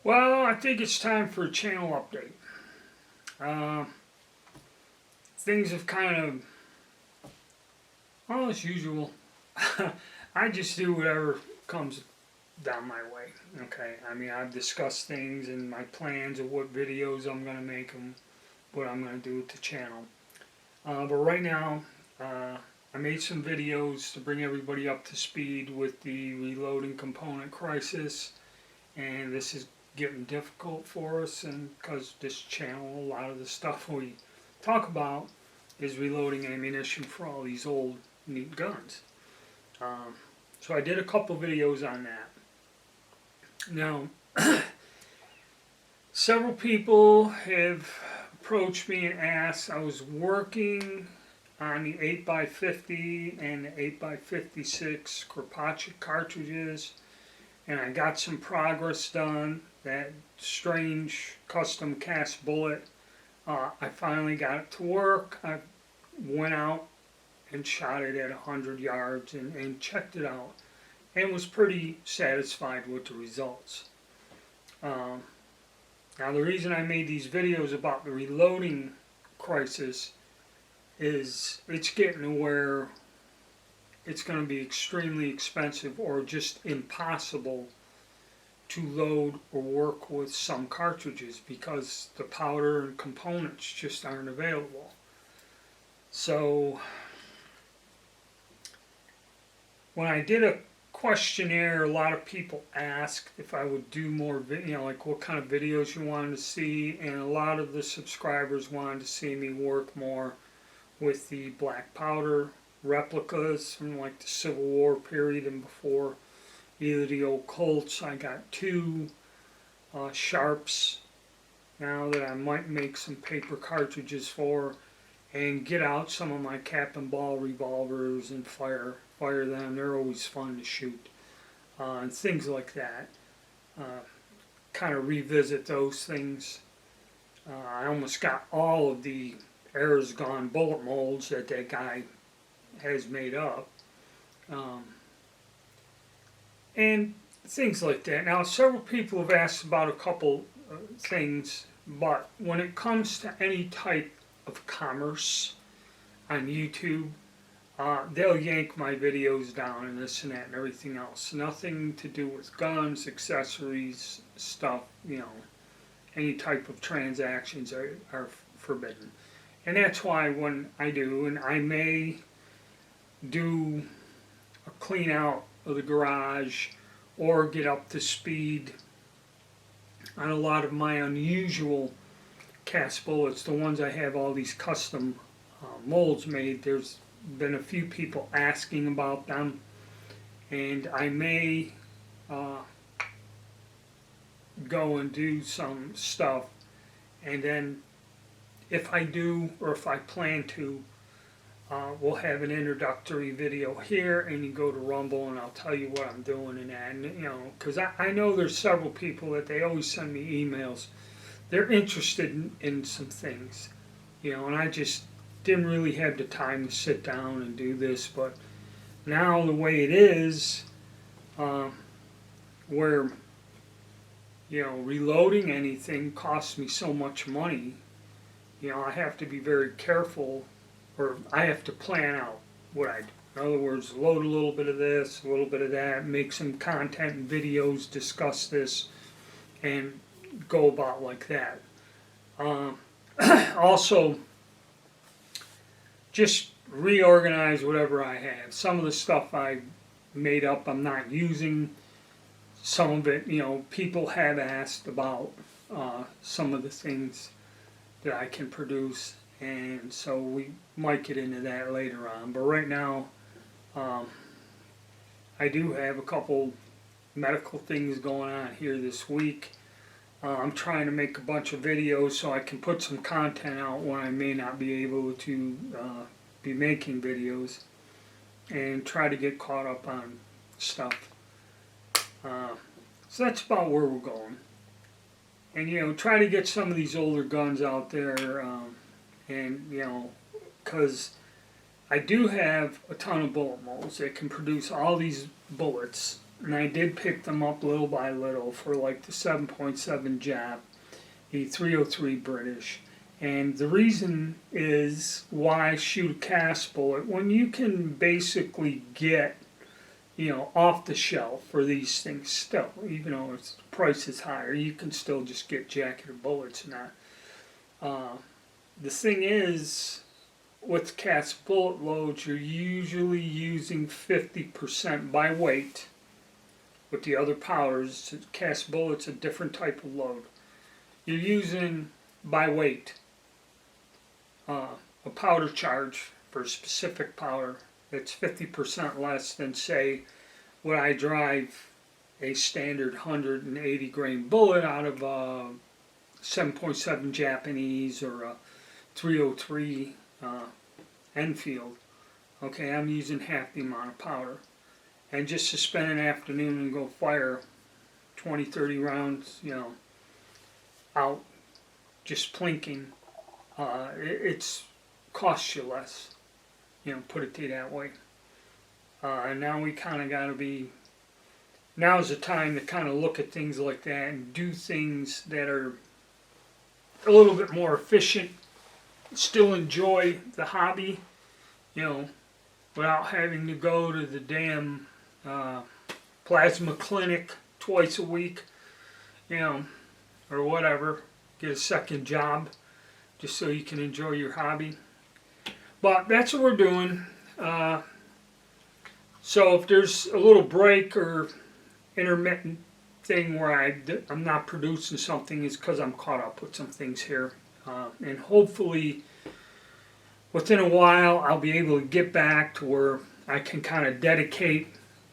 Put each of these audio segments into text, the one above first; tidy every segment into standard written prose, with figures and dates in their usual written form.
Well, I think it's time for a channel update. Things have kind of, well, as usual. I just do whatever comes down my way. Okay, I mean, I've discussed things and my plans of what videos I'm going to make and what I'm going to do with the channel. But right now, I made some videos to bring everybody up to speed with the reloading component crisis, and this is getting difficult for us, and because this channel, a lot of the stuff we talk about is reloading ammunition for all these old neat guns. So I did a couple videos on that. Now, several people have approached me and asked. I was working on the 8x50 and the 8x56 Kropatschek cartridges, and I got some progress done. That strange custom cast bullet, I finally got it to work. I went out and shot it at 100 yards and checked it out, and was pretty satisfied with the results. Now the reason I made these videos about the reloading crisis is it's getting to where it's going to be extremely expensive or just impossible to load or work with some cartridges because the powder and components just aren't available. So when I did a questionnaire, a lot of people asked if I would do more, like what kind of videos you wanted to see, and a lot of the subscribers wanted to see me work more with the black powder replicas from like the Civil War period and before. Either the old Colts. I got two Sharps now that I might make some paper cartridges for, and get out some of my cap and ball revolvers and fire them. They're always fun to shoot, and things like that. Kind of revisit those things. I almost got all of the Era's Gone bullet molds that guy has made up. And things like that. Now, several people have asked about a couple things, but when it comes to any type of commerce on YouTube, they'll yank my videos down and this and that and everything else. Nothing to do with guns, accessories, stuff, any type of transactions are forbidden. And that's why when I do, and I may do a clean out of the garage or get up to speed on a lot of my unusual cast bullets, the ones I have all these custom molds made. There's been a few people asking about them, and I may go and do some stuff, and then if I do or if I plan to, we'll have an introductory video here, and you go to Rumble and I'll tell you what I'm doing and that. And, because I know there's several people that they always send me emails. They're interested in some things, and I just didn't really have the time to sit down and do this. But now the way it is, where, reloading anything costs me so much money, I have to be very careful, or I have to plan out what I do. In other words, load a little bit of this, a little bit of that, make some content and videos, discuss this, and go about like that. Also, just reorganize whatever I have. Some of the stuff I made up I'm not using. Some of it, people have asked about some of the things that I can produce, and so we might get into that later on. But right now, I do have a couple medical things going on here this week. I'm trying to make a bunch of videos so I can put some content out when I may not be able to be making videos, and try to get caught up on stuff. So that's about where we're going. And, try to get some of these older guns out there, and, because I do have a ton of bullet molds that can produce all these bullets and I did pick them up little by little for like the 7.7 Jap, the 303 British. And the reason is why shoot a cast bullet when you can basically get, off the shelf for these things still, even though the price is higher, you can still just get jacketed bullets and that. The thing is, with cast bullet loads, you're usually using 50% by weight. With the other powders, cast bullets a different type of load. You're using by weight. A powder charge for a specific powder that's 50% less than, say, when I drive a standard 180 grain bullet out of a 7.7 Japanese or a 303 Enfield. Okay, I'm using half the amount of powder. And just to spend an afternoon and go fire 20, 30 rounds, out just plinking, it's costs you less, put it to you that way. And now we kind of got to be, now's the time to kind of look at things like that and do things that are a little bit more efficient, still enjoy the hobby, without having to go to the damn plasma clinic twice a week, or whatever, get a second job just so you can enjoy your hobby. But that's what we're doing. So if there's a little break or intermittent thing where I'm not producing something, is because I'm caught up with some things here. And hopefully within a while I'll be able to get back to where I can kind of dedicate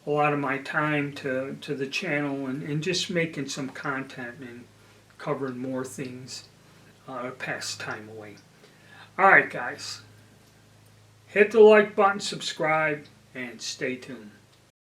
a lot of my time to the channel and just making some content and covering more things to pass time away. Alright guys, hit the like button, subscribe, and stay tuned.